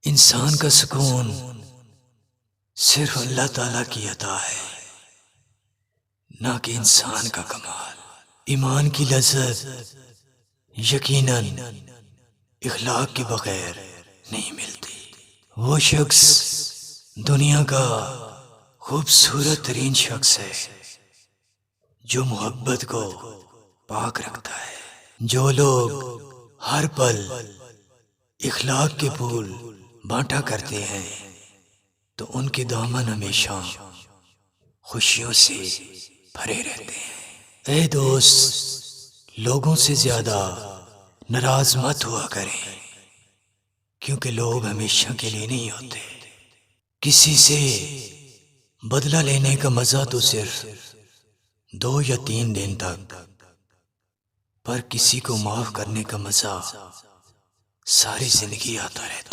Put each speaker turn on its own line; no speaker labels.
انسان کا سکون صرف اللہ تعالیٰ کی عطا ہے، نہ کہ انسان کا کمال۔ ایمان کی لذت یقیناً اخلاق کے بغیر نہیں ملتی۔ وہ شخص دنیا کا خوبصورت ترین شخص ہے جو محبت کو پاک رکھتا ہے۔ جو لوگ ہر پل اخلاق کے پھول بانٹا کرتے ہیں تو ان کے دامن ہمیشہ خوشیوں سے بھرے رہتے ہیں۔ اے دوست، لوگوں سے زیادہ ناراض مت ہوا کریں، کیونکہ لوگ ہمیشہ کے لیے نہیں ہوتے۔ کسی سے بدلہ لینے کا مزہ تو صرف 2 یا 3 دن تک، پر کسی کو معاف کرنے کا مزہ ساری زندگی آتا رہتا ہے۔